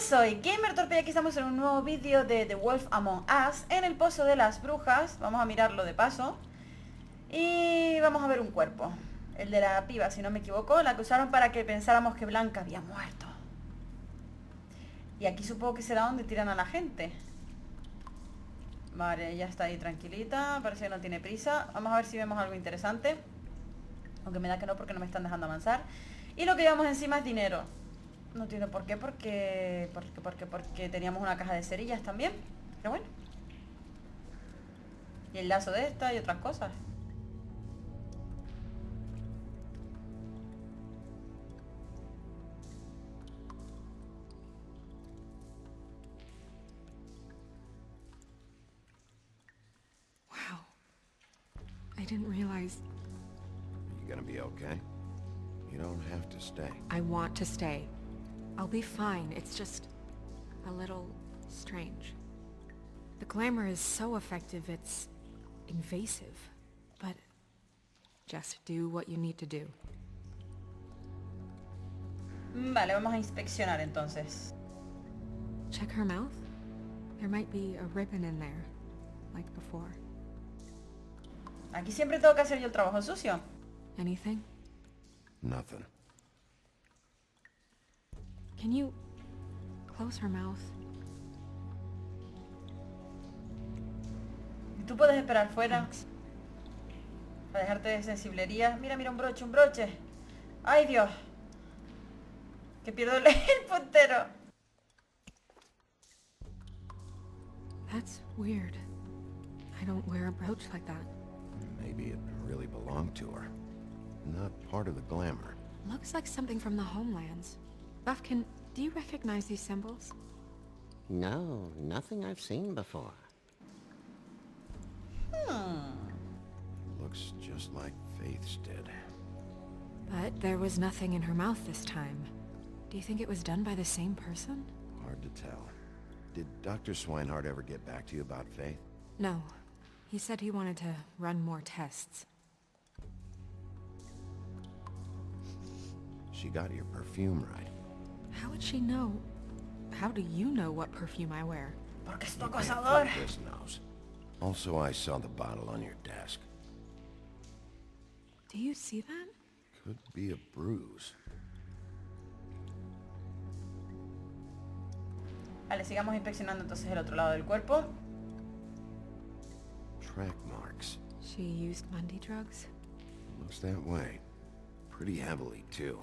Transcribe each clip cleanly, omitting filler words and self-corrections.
soy Gamer Torpe y aquí estamos en un nuevo vídeo de The Wolf Among Us en el pozo de las brujas. Vamos a mirarlo de paso. Y vamos a ver un cuerpo. El de la piba, si no me equivoco, la que usaron para que pensáramos que Blanca había muerto. Y aquí supongo que será donde tiran a la gente. Vale, ella está ahí tranquilita, parece que no tiene prisa. Vamos a ver si vemos algo interesante. Aunque me da que no, porque no me están dejando avanzar. Y lo que llevamos encima es dinero. No entiendo por qué, porque teníamos una caja de cerillas también. Pero bueno. Y el lazo de esta y otras cosas. Wow. I didn't realize... You gonna be okay? You don't have to stay. I want to stay. I'll be fine. It's just a little strange. The glamour is so effective, it's invasive. But just do what you need to do. Vale, vamos a inspeccionar entonces. Check her mouth. There might be a ribbon in there, like before. Aquí siempre tengo que hacer yo el trabajo sucio. Anything? Nothing. Can you close her mouth? Y tú puedes esperar fuera. Thanks. Para dejarte de sensiblería. Mira, mira, un broche, un broche. ¡Ay, Dios! Que pierdo el puntero. That's weird. I don't wear a brooch like that. Maybe it really belonged to her. Not part of the glamour. Looks like something from the homelands. Buffkin, do you recognize these symbols? No, nothing I've seen before. Looks just like Faith's did. But there was nothing in her mouth this time. Do you think it was done by the same person? Hard to tell. Did Dr. Swinehart ever get back to you about Faith? No. He said he wanted to run more tests. She got your perfume right. How would she know? How do you know what perfume I wear? Porque es tu You can't acosador. fool this nose. Also, I saw the bottle on your desk. Do you see that? Could be a bruise. Vale, sigamos inspeccionando entonces el otro lado del cuerpo. Track marks. She used Mundy drugs? Looks that way. Pretty heavily, too.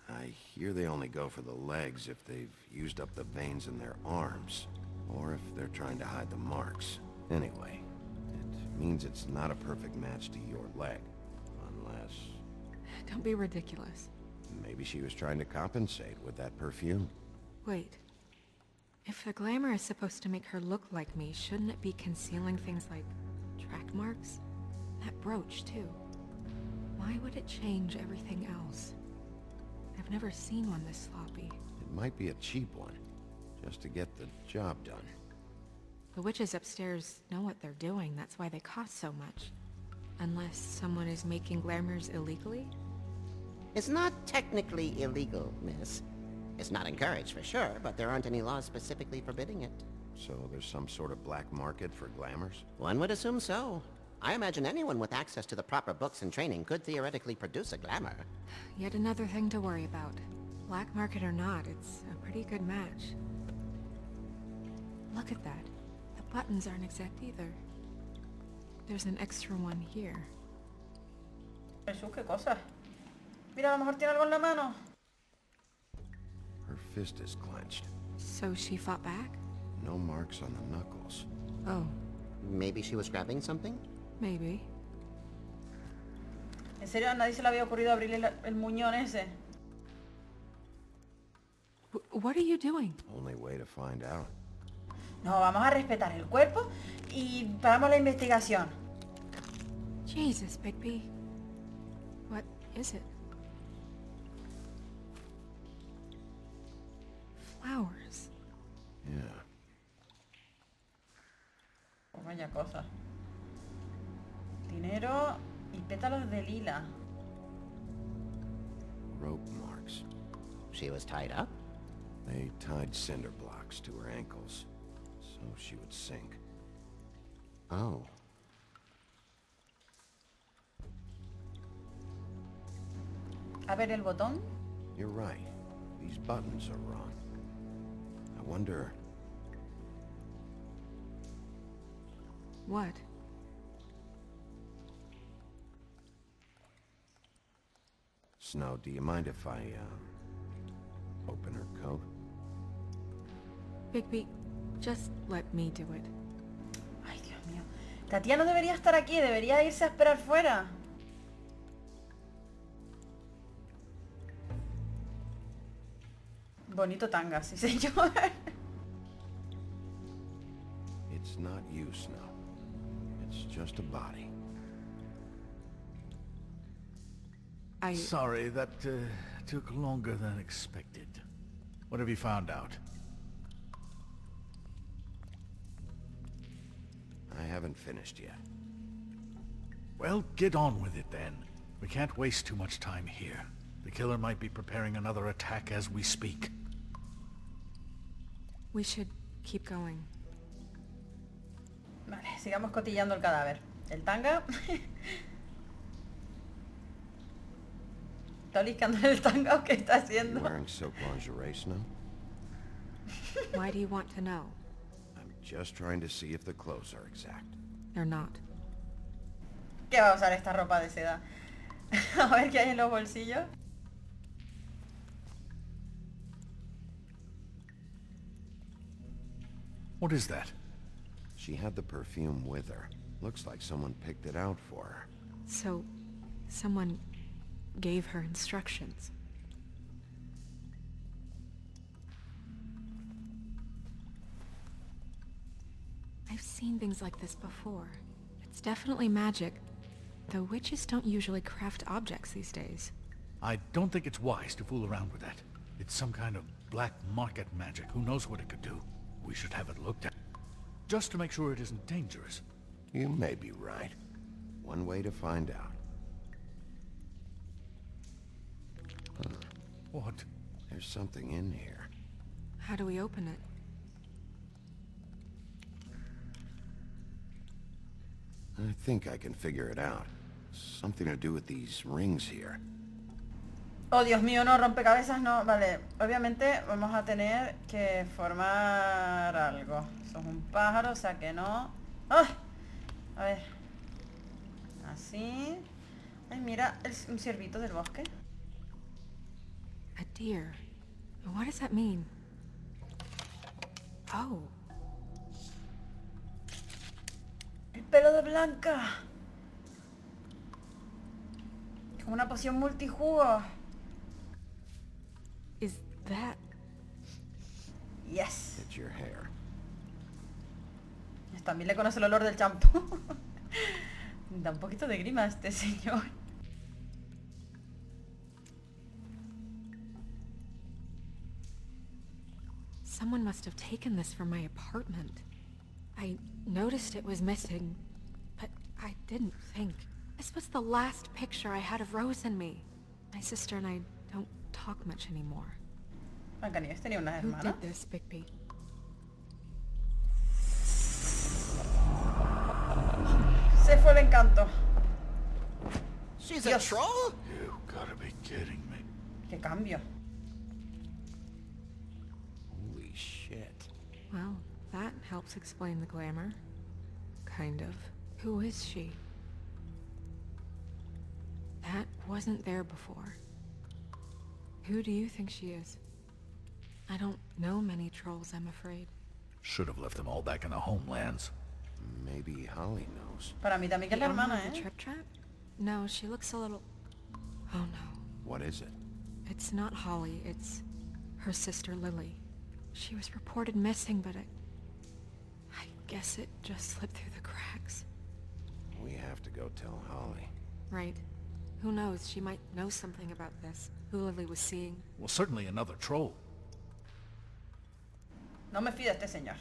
I hear they only go for the legs if they've used up the veins in their arms, or if they're trying to hide the marks. Anyway, it means it's not a perfect match to your leg, unless Don't be ridiculous. maybe she was trying to compensate with that perfume. Wait. If the glamour is supposed to make her look like me, shouldn't it be concealing things like track marks? That brooch, too. Why would it change everything else? I've never seen one this sloppy. It might be a cheap one, just to get the job done. The witches upstairs know what they're doing, that's why they cost so much. Unless someone is making glamours illegally? It's not technically illegal, miss. It's not encouraged for sure, but there aren't any laws specifically forbidding it. So there's some sort of black market for glamours? One would assume so. I imagine anyone with access to the proper books and training could theoretically produce a glamour. Yet another thing to worry about. Black market or not, it's a pretty good match. Look at that. The buttons aren't exact either. There's an extra one here. Jesús, qué cosa. Mira, a lo mejor tiene algo en la mano. Her fist is clenched. So she fought back? No marks on the knuckles. Oh, Maybe she was grabbing something? maybe. ¿En serio a nadie se le había ocurrido abrirle el muñón ese? What are you doing? Only way to find out. No, vamos a respetar el cuerpo y paramos la investigación. Jesus, Bigby. What is it? Flowers. Yeah. Oh, vaya cosa. Dinero y pétalos de lila. Rope marks. She was tied up? They tied cinder blocks to her ankles, so she would sink. Oh. A ver el botón. You're right. These buttons are wrong. I wonder... What? Snow, do you mind if I, open her coat? Bigby, just let me do it. Ay, Dios mío. La tía no debería estar aquí, debería irse a esperar fuera. Bonito tanga, sí señor. It's not you, Snow. It's just a body. Sorry, that took longer than expected. What have you found out? I haven't finished yet. Well, get on with it then. We can't waste too much time here. The killer might be preparing another attack as we speak. We should keep going. Vale, sigamos cotillando el cadáver. El tanga. ¿Está oliscando el tanga o qué está You haciendo? wearing silk lingerie, Snow? Why do you want to know? I'm just trying to see if the clothes are exact. They're not. ¿Qué va a usar esta ropa de seda? A ver qué hay en los bolsillos. What is that? She had the perfume with her. Looks like someone picked it out for her. So, someone gave her instructions. I've seen things like this before. It's definitely magic, though witches don't usually craft objects these days. I don't think it's wise to fool around with that. It's some kind of black market magic. Who knows what it could do? We should have it looked at. Just to make sure it isn't dangerous. You may be right. One way to find out. What? There's something in here. How do we open it? I think I can figure it out. Something to do with these rings here. Oh, Dios mío, no, rompecabezas no. Vale, obviamente vamos a tener que formar algo. Eso es un pájaro, o sea que no. ¡Ah! A ver. Así. Ay, mira, es un ciervito del bosque. A deer. What does that mean? Oh, El pelo de Blanca. Como una poción multijugo. is that... Yes. It's your hair. También le conoce el olor del champú. Da un poquito de grima este señor. Someone must have taken this from my apartment. I noticed it was missing, but I didn't think. This was the last picture I had of Rose and me. My sister and I don't talk much anymore. Blancanieves tenía una Who hermana. did this, Bigby? Se fue el encanto. She's a Dios. troll? You gotta be kidding me. Qué cambio. Holy shit. Well, that helps explain the glamour. Kind of. Who is she? That wasn't there before. Who do you think she is? I don't know many trolls, I'm afraid. Should have left them all back in the homelands. Maybe Holly knows. Para mí también que es la The owner hermana, of the ¿eh? Trip Trap? No, she looks a little... Oh no. What is it? It's not Holly, it's her sister Lily. She was reported missing, but I guess it just slipped through the cracks. We have to go tell Holly. Right. Who knows, she might know something about this. Who Lily was seeing. Well, certainly another troll. No me fío de este señor.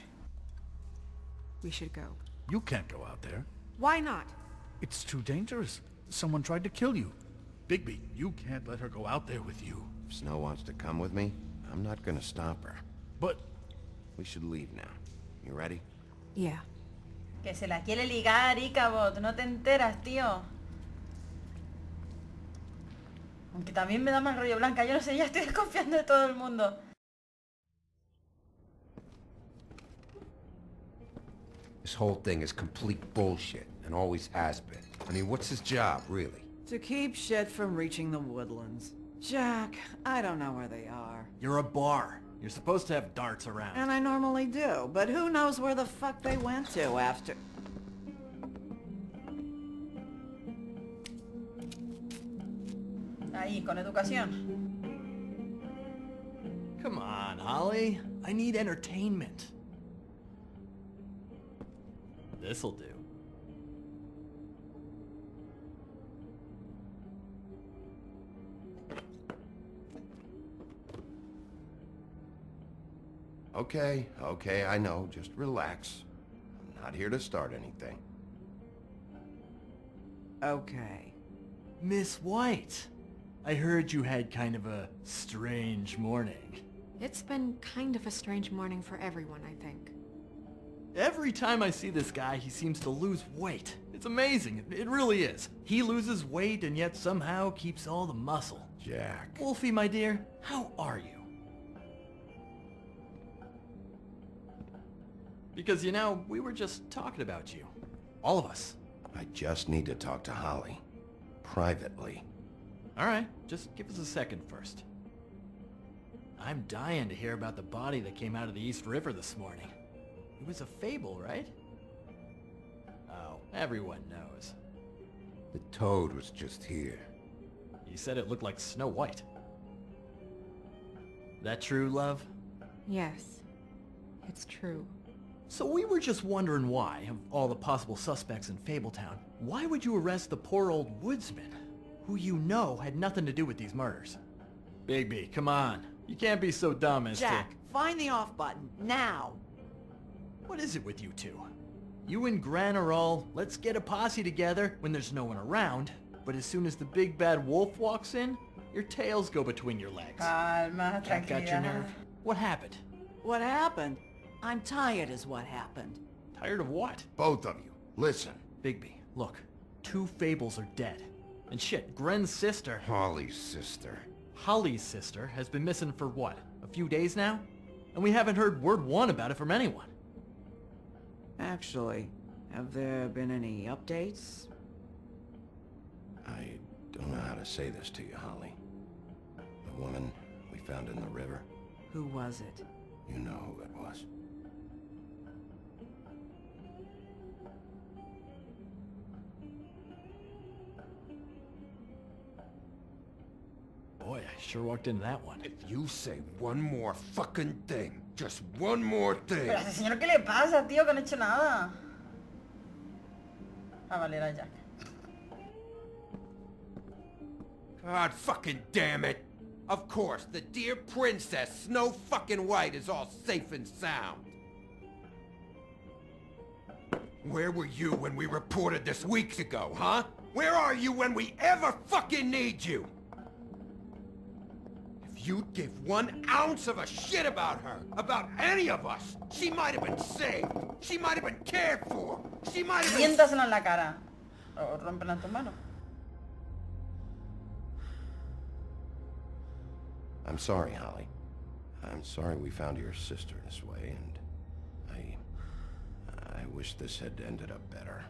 We should go. You can't go out there. Why not? It's too dangerous. Someone tried to kill you. Bigby, you can't let her go out there with you. If Snow wants to come with me, I'm not gonna stop her. But We should leave now. You ready? Yeah. Que se la quiere ligar, Icabod. No te enteras, tío. Aunque también me da mal rollo Blanca. Yo no sé, ya estoy desconfiando de todo el mundo. This whole thing is complete bullshit, and always has been. I mean, what's his job, really? To keep shit from reaching the woodlands. Jack, I don't know where they are. You're a bar. You're supposed to have darts around. And I normally do, but who knows where the fuck they went to after... Ahí, con educación. Come on, Holly. I need entertainment. This'll do. Okay, I know. Just relax. I'm not here to start anything. Okay. Miss White, I heard you had kind of a strange morning. It's been kind of a strange morning for everyone, I think. Every time I see this guy, he seems to lose weight. It's amazing. It really is. He loses weight and yet somehow keeps all the muscle. Jack. Wolfie, my dear, how are you? Because, you know, we were just talking about you. All of us. I just need to talk to Holly. Privately. Alright, just give us a second first. I'm dying to hear about the body that came out of the East River this morning. It was a fable, right? Oh, everyone knows. The toad was just here. You said it looked like Snow White. That true, love? Yes, it's true. So we were just wondering why, of all the possible suspects in Fabletown, why would you arrest the poor old woodsman, who you know had nothing to do with these murders? Bigby, come on. You can't be so dumb as Jack, find the off button, now! What is it with you two? You and Gran are all, let's get a posse together when there's no one around, but as soon as the big bad wolf walks in, your tails go between your legs. Calma, That got your tranquilidad. nerve? What happened? What happened? I'm tired is what happened. Tired of what? Both of you, listen. Bigby, look. 2 fables are dead. And shit, Gren's sister, Holly's sister. Holly's sister, has been missing for what? A few days now? And we haven't heard word one about it from anyone. Actually, have there been any updates? I don't know how to say this to you, Holly. The woman we found in the river, Who was it? you know who it was. Boy, I sure walked into that one. If you say one more fucking thing, just one more thing. Pero a ese señor, ¿qué le pasa, tío? Que no he hecho nada. Ah, vale, era Jack. God fucking damn it. Of course, the dear princess, Snow fucking White, is all safe and sound. Where were you when we reported this weeks ago, huh? Where are you when we ever fucking need you? If you'd give 1 ounce of a shit about her, about any of us, she might have been saved. She might have been cared for. She might have been... Siéntaselo en la cara. O rómpela en tu mano. I'm sorry, Holly. I'm sorry we found your sister this way, and I wish this had ended up better.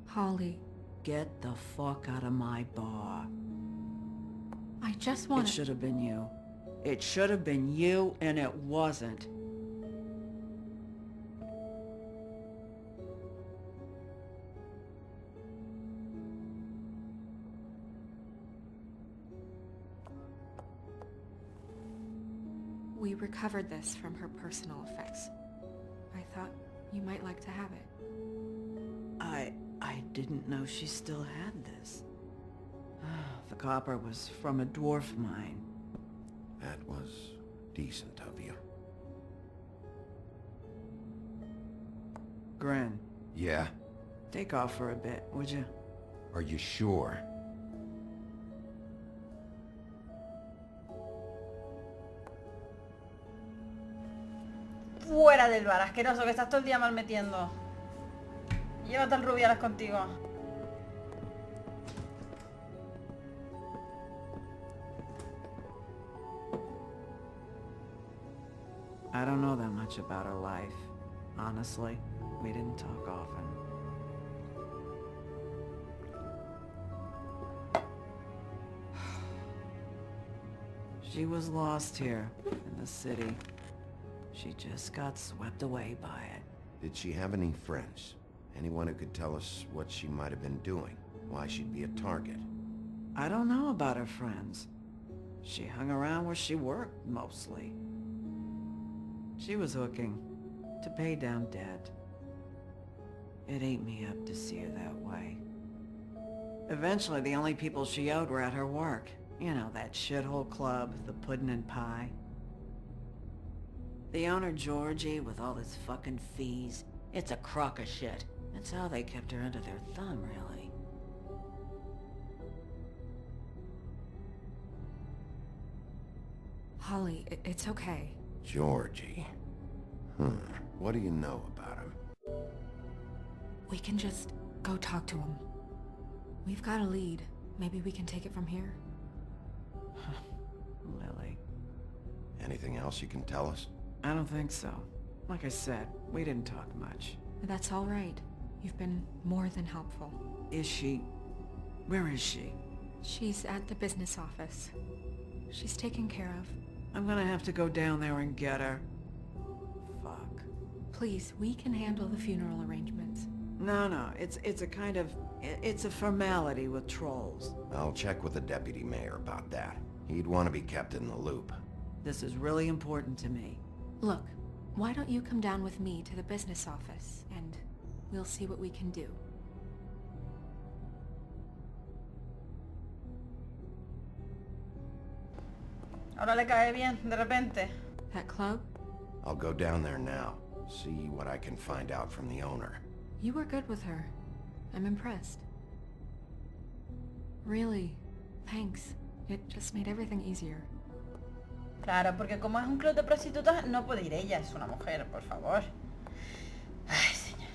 Holly, Get the fuck out of my bar. I just It want should have been you. It should have been you, and it wasn't. We recovered this from her personal effects. I thought you might like to have it. I didn't know she still had this. The copper was from a dwarf mine. That was decent of you. Grin, Yeah? take off for a bit, would you? Are you sure? Fuera del bar, asqueroso, que estás todo el día mal metiendo. Llévate al Rubiales contigo. I don't know that much about her life. Honestly, we didn't talk often. She was lost here, in the city. She just got swept away by it. Did she have any friends? Anyone who could tell us what she might have been doing? Why she'd be a target? I don't know about her friends. She hung around where she worked, mostly. She was hooking to pay down debt. It ate me up to see her that way. Eventually, the only people she owed were at her work. You know, that shithole club, the Puddin' and Pie. The owner, Georgie, with all his fucking fees, it's a crock of shit. That's how they kept her under their thumb, really. Holly, it's okay. Georgie. What do you know about him? We can just go talk to him. We've got a lead. Maybe we can take it from here. Lily. Anything else you can tell us? I don't think so. Like I said, we didn't talk much. That's all right. You've been more than helpful. Is she... Where is she? She's at the business office. She's taken care of. I'm gonna have to go down there and get her. Fuck. Please, we can handle the funeral arrangements. No, it's a kind of... It's a formality with trolls. I'll check with the deputy mayor about that. He'd want to be kept in the loop. This is really important to me. Look, why don't you come down with me to the business office, and we'll see what we can do. Ahora le cae bien, de repente. That club? I'll go down there now. See what I can find out from the owner. You were good with her. I'm impressed. Really, thanks. It just made everything easier. Claro, porque como es un club de prostitutas, no puede ir ella, es una mujer, por favor. Ay, señor.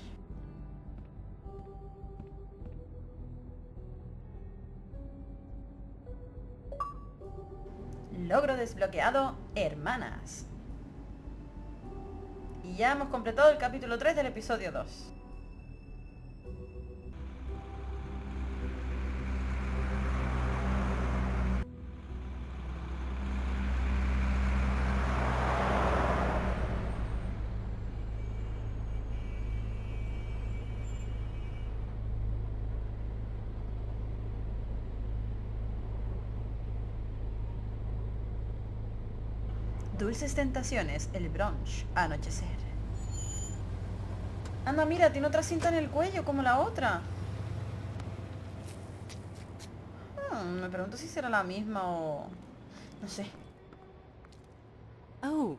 Logro desbloqueado, hermanas. Y ya hemos completado el capítulo 3 del episodio 2. Dulces tentaciones, el brunch, anochecer. Anda, mira, tiene otra cinta en el cuello como la otra. Me pregunto si será la misma o... no sé. Oh,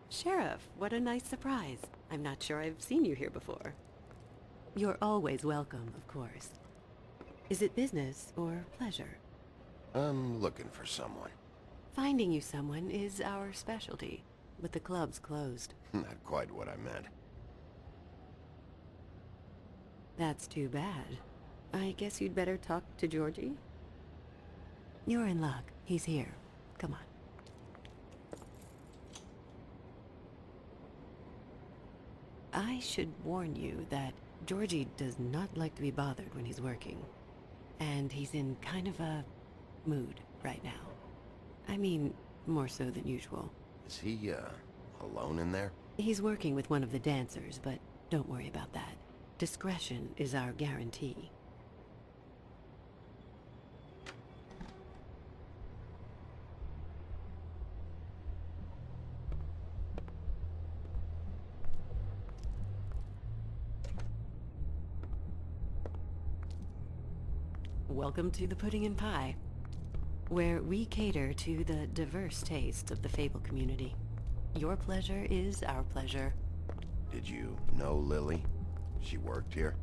Sheriff, what a nice surprise. I'm not sure I've seen you here before. You're always welcome, of course. Is it business or pleasure? I'm looking for someone. Finding you someone is our specialty, but the club's closed. Not quite what I meant. That's too bad. I guess you'd better talk to Georgie? You're in luck. He's here. Come on. I should warn you that Georgie does not like to be bothered when he's working. And he's in kind of a mood right now. I mean, more so than usual. Is he, alone in there? He's working with one of the dancers, but don't worry about that. Discretion is our guarantee. welcome to the Pudding and Pie, where we cater to the diverse tastes of the Fable community. Your pleasure is our pleasure. Did you know Lily? She worked here?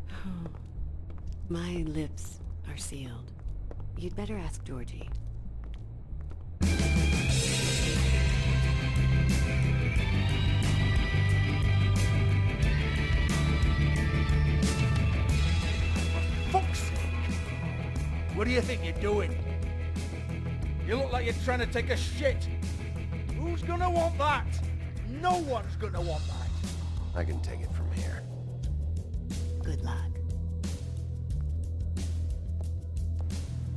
My lips are sealed. You'd better ask Georgie. Fuck's sake! What do you think you're doing? You look like you're trying to take a shit. Who's gonna want that? No one's gonna want that. I can take it from here. Good luck.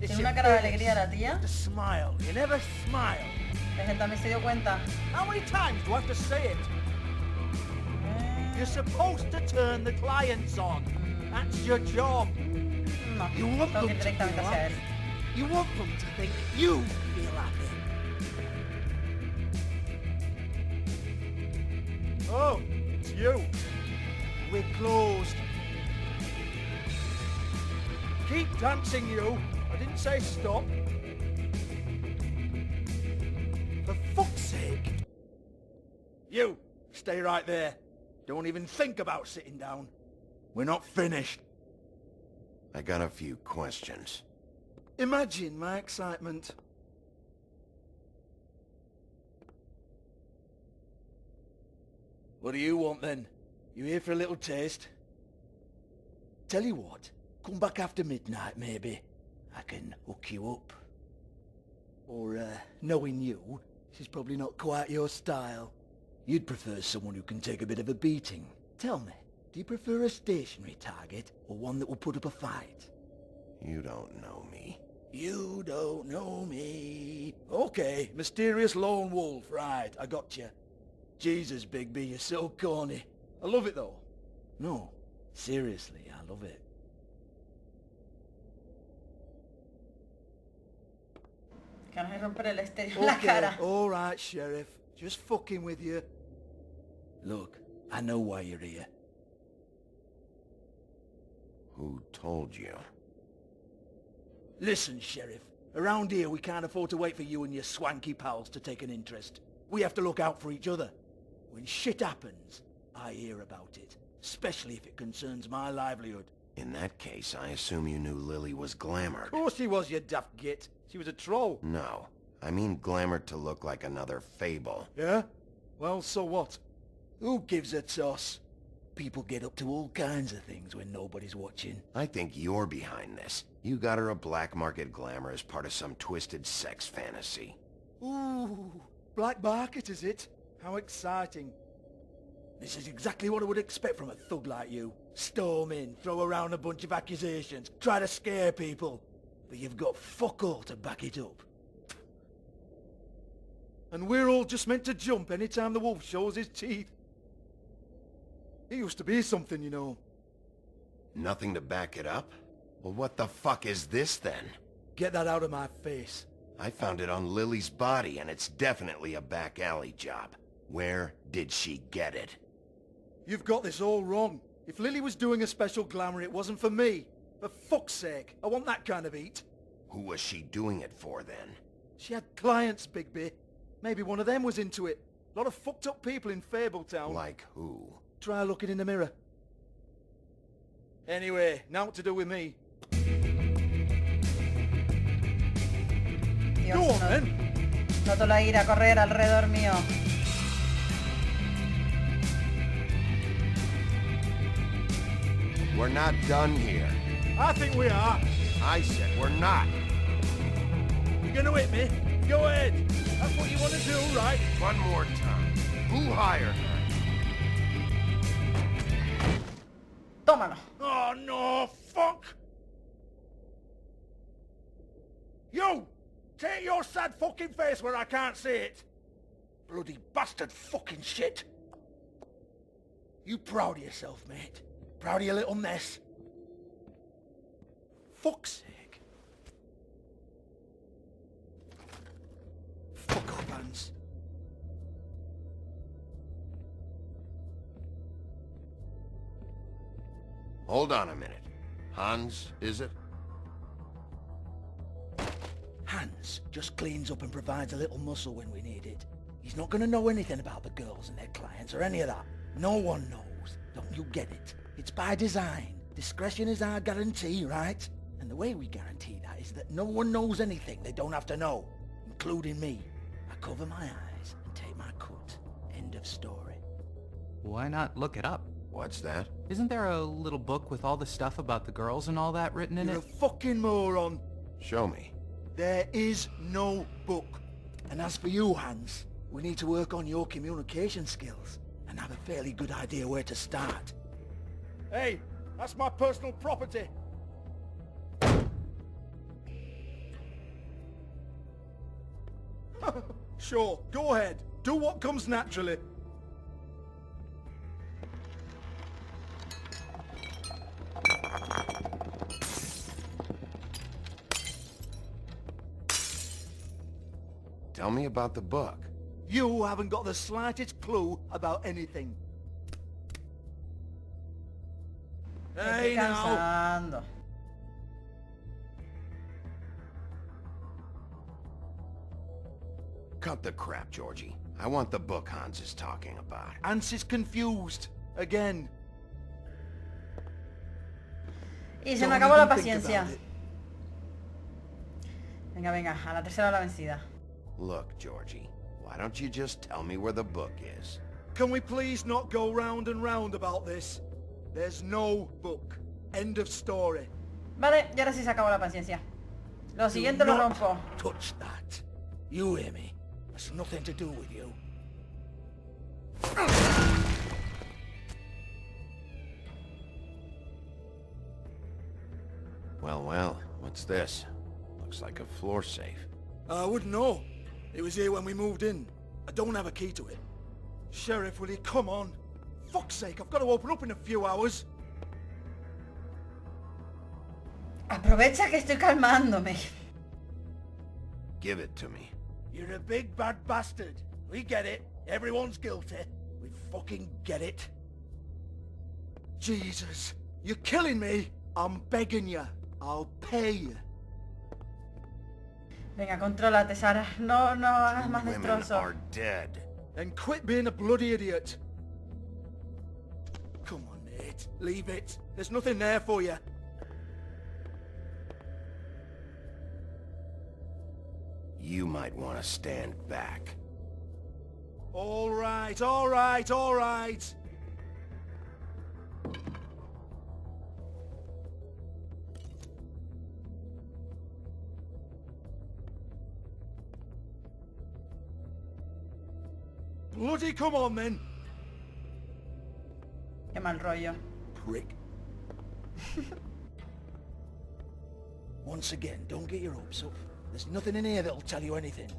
It's Tiene your una cara de face. alegría la tía. To smile. You never smile. La gente también se dio cuenta. How many times do I have to say it? You're supposed to turn the clients on. That's your job. No, You want tengo them que to ir feel directamente hacia él. happy. You want them to think you feel happy. Oh, it's you. We're closed. Keep dancing, you. I didn't say stop. For fuck's sake. You, stay right there. Don't even think about sitting down. We're not finished. I got a few questions. Imagine my excitement. What do you want then? You here for a little taste? Tell you what, come back after midnight maybe. I can hook you up. Or, knowing you, this is probably not quite your style. You'd prefer someone who can take a bit of a beating. Tell me, do you prefer a stationary target or one that will put up a fight? You don't know me. You don't know me. Okay, mysterious lone wolf. Right, I got you. Jesus, Bigby, you're so corny. I love it though. No, seriously, I love it. Ganas de romper el estéreo en la Okay, cara. all right, Sheriff. Just fucking with you. Look, I know why you're here. Who told you? Listen, Sheriff. Around here, we can't afford to wait for you and your swanky pals to take an interest. We have to look out for each other. When shit happens, I hear about it. Especially if it concerns my livelihood. In that case, I assume you knew Lily was glamored. Of course she was, you daft git. She was a troll. No. I mean glamored to look like another fable. Yeah? Well, so what? Who gives a toss? People get up to all kinds of things when nobody's watching. I think you're behind this. You got her a black market glamour as part of some twisted sex fantasy. Ooh, black market is it? How exciting. This is exactly what I would expect from a thug like you. Storm in, throw around a bunch of accusations, try to scare people. But you've got fuck all to back it up. And we're all just meant to jump any time the wolf shows his teeth. He used to be something, you know. Nothing to back it up? Well, what the fuck is this then? Get that out of my face. I found it on Lily's body, and it's definitely a back alley job. Where did she get it? You've got this all wrong. If Lily was doing a special glamour, it wasn't for me. For fuck's sake, I want that kind of eat. Who was she doing it for then? She had clients, Bigby. Maybe one of them was into it. A lot of fucked up people in Fabletown. Like who? Try looking in the mirror. Anyway, now what to do with me? Dios, Go on, then. noto la ira correr alrededor mío. We're not done here. I think we are. I said we're not. You're gonna hit me? Go ahead. That's what you want to do, right? One more time. Who hired her? Tómalo. Oh, no, fuck! You! Take your sad fucking face where I can't see it! Bloody bastard fucking shit! You proud of yourself, mate? Proud of your little mess? Fuck's sake. Fuck off, Hans. Hold on a minute. Hans, is it? words. Just cleans up and provides a little muscle when we need it. He's not gonna know anything about the girls and their clients or any of that. No one knows. Don't you get it? It's by design. Discretion is our guarantee, right? And the way we guarantee that is that no one knows anything they don't have to know, including me. I cover my eyes and take my cut. End of story. Why not look it up? What's that? Isn't there a little book with all the stuff about the girls and all that written in You're it? a fucking moron. Show me. There is no book. And as for you, Hans, we need to work on your communication skills and have a fairly good idea where to start. Hey, that's my personal property. Sure, go ahead. Do what comes naturally. Tell me about the book. You haven't got the slightest clue about anything. Estoy Hey now. cansando. Cut the crap, Georgie. I want the book Hans is talking about. Hans is confused. Again. Y se me Don't acabó la even think paciencia. about it. Venga, venga, a la tercera la vencida. Look, Georgie, why don't you just tell me where the book is? Can we please not go round and round about this? There's no book. End of story. Vale, y ahora sí se acabó la paciencia. Lo Do siguiente lo not rompo. touch that. You hear me? That's nothing to do with you. Well, well, what's this? Looks like a floor safe. I wouldn't know. It was here when we moved in. I don't have a key to it. Sheriff, will you come on? Fuck's sake, I've got to open up in a few hours. Aprovecha que estoy calmándome. Give it to me. You're a big bad bastard. We get it. Everyone's guilty. We fucking get it. Jesus, you're killing me. I'm begging you. I'll pay you. Venga, contrólate, Sara. No, no hagas Two más women destrozo. are dead. Then quit being a bloody idiot. Come on, Nate. Leave it. There's nothing there for you. You might want to stand back. All right, all right, all right. Bloody come on then. Qué mal rollo. Prick. Once again, don't get your hopes up. There's nothing in here that'll tell you anything.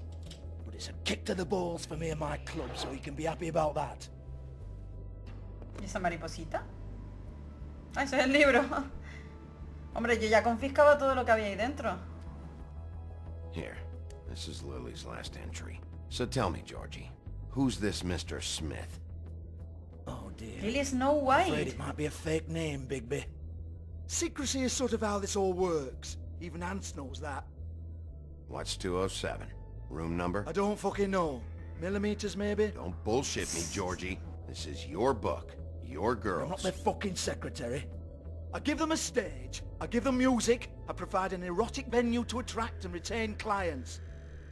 But it's a kick to the balls for me and my club, so you can be happy about that. ¿Y esa mariposita? Ah, ese es el libro. Hombre, yo ya confiscaba todo lo que había ahí dentro. Here, this is Lily's last entry. So tell me, Georgie, who's this Mr. Smith? Oh dear. Lily Snow I'm afraid White. it might be a fake name, Bigby. Secrecy is sort of how this all works. Even Hans knows that. What's 207? Room number? I don't fucking know. Millimeters, maybe? Don't bullshit me, Georgie. This is your book. Your I'm not girls. their fucking secretary. I give them a stage, I give them music, I provide an erotic venue to attract and retain clients.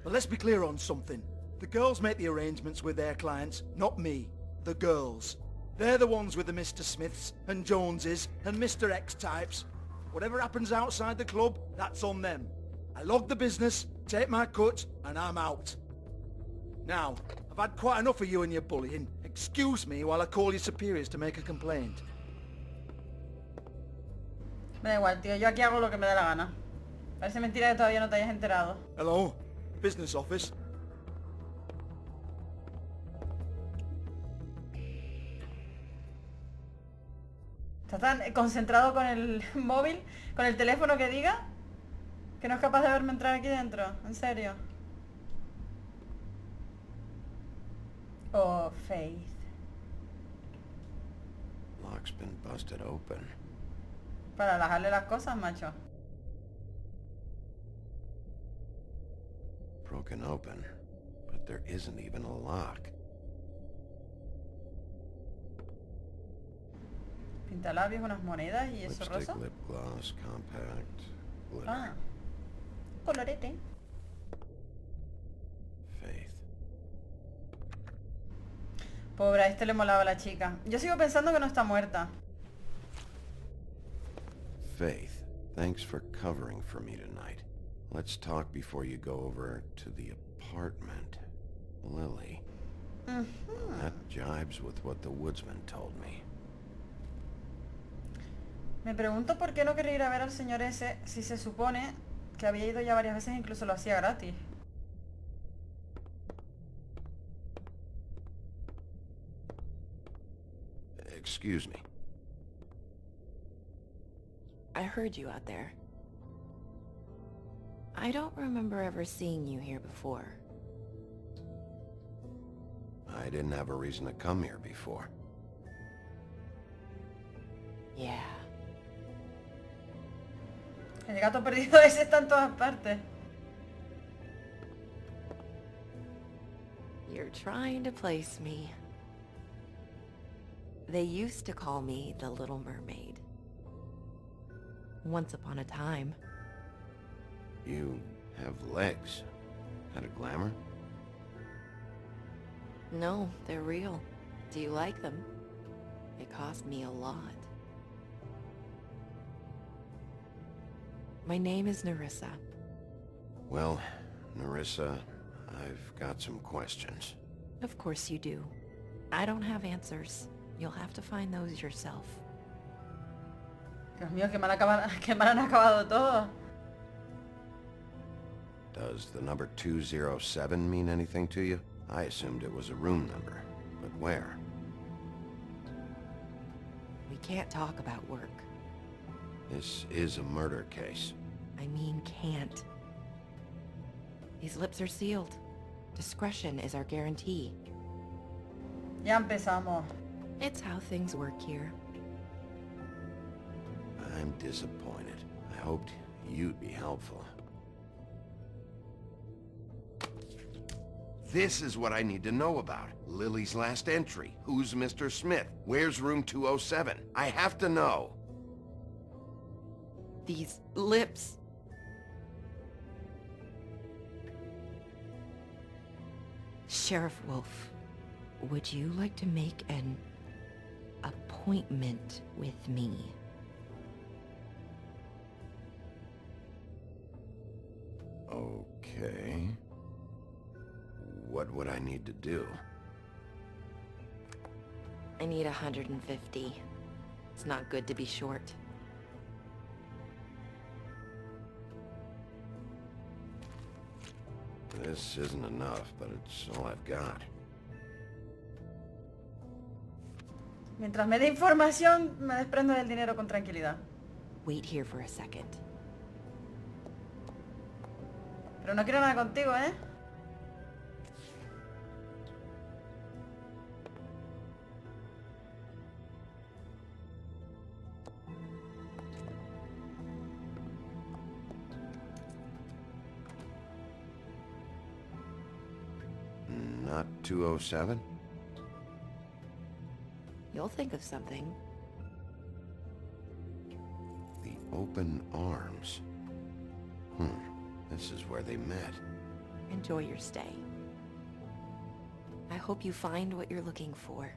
But let's be clear on something. The girls make the arrangements with their clients, not me. The girls. They're the ones with the Mr. Smiths and Joneses and Mr. X types. Whatever happens outside the club, that's on them. I log the business, take my cut, and I'm out. Now, I've had quite enough of you and your bullying. Excuse me while I call your superiors to make a complaint. Me da igual, tío. Yo aquí hago lo que me da la gana. Parece mentira que todavía no te hayas enterado. Hello? Business office? Está tan concentrado con el móvil, con el teléfono que diga, que no es capaz de verme entrar aquí dentro. En serio. Oh, Faith. Lock's been busted open. Para relajarle las cosas, macho. broken open, but there isn't even a lock. Pintalabios, unas monedas y eso Lipstick, rosa. lip gloss, compact, glitter. Ah, colorete. Faith. Pobre, a este le molaba a la chica. Yo sigo pensando que no está muerta. Faith, thanks for covering for me tonight. Let's talk before you go over to the apartment. Lily. That jibes with what the woodsman told me. Me pregunto por qué no quería ir a ver al señor ese si se supone que había ido ya varias veces, incluso lo hacía gratis. Excuse me. I heard you out there. I don't remember ever seeing you here before. I didn't have a reason to come here before. Yeah. El gato perdido ese está en todas partes. You're trying to place me. They used to call me the Little Mermaid. Once upon a time. You have legs. Had a glamour? No, they're real. Do you like them? They cost me a lot. My name is Nerissa. Well, Nerissa, I've got some questions. Of course you do. I don't have answers. You'll have to find those yourself. Dios mío, que mal han acabado todo. Does the number 207 mean anything to you? I assumed it was a room number, but where? We can't talk about work. This is a murder case. I mean can't. These lips are sealed. Discretion is our guarantee. Ya empezamos. It's how things work here. I'm disappointed. I hoped you'd be helpful. This is what I need to know about. Lily's last entry. Who's Mr. Smith? Where's room 207? I have to know. These lips. Sheriff Wolf, would you like to make an appointment with me? Okay. What would I need to do? I need 150. It's not good to be short. This isn't enough, but it's all I've got. Mientras me dé información, me desprendo del dinero con tranquilidad. Wait here for a second. Pero no quiero nada contigo, ¿eh? Not 207? You'll think of something. The open arms. This is where they met. Enjoy your stay. I hope you find what you're looking for.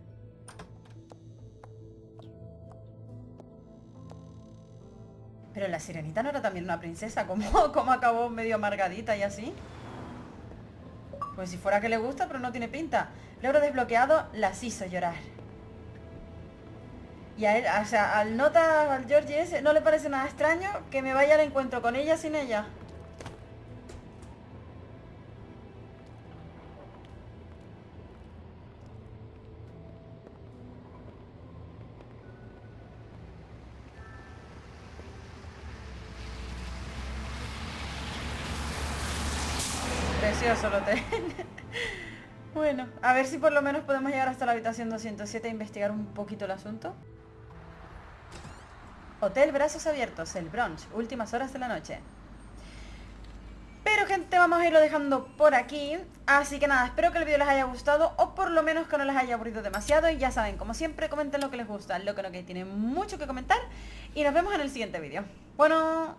Pero la sirenita no era también una princesa. ¿Cómo acabó medio amargadita y así? Pues si fuera que le gusta, pero no tiene pinta. Logro desbloqueado, las hizo llorar. Y a él, o sea, al nota, al Georgie ese, ¿no le parece nada extraño que me vaya al encuentro con ella sin ella? Precioso el hotel. Bueno, a ver si por lo menos podemos llegar hasta la habitación 207 e investigar un poquito el asunto. Hotel Brazos Abiertos, el brunch, últimas horas de la noche. Pero gente, vamos a irlo dejando por aquí. Así que nada, espero que el vídeo les haya gustado, o por lo menos que no les haya aburrido demasiado. Y ya saben, como siempre, comenten lo que les gusta, lo que no, que tienen mucho que comentar. Y nos vemos en el siguiente vídeo. Bueno...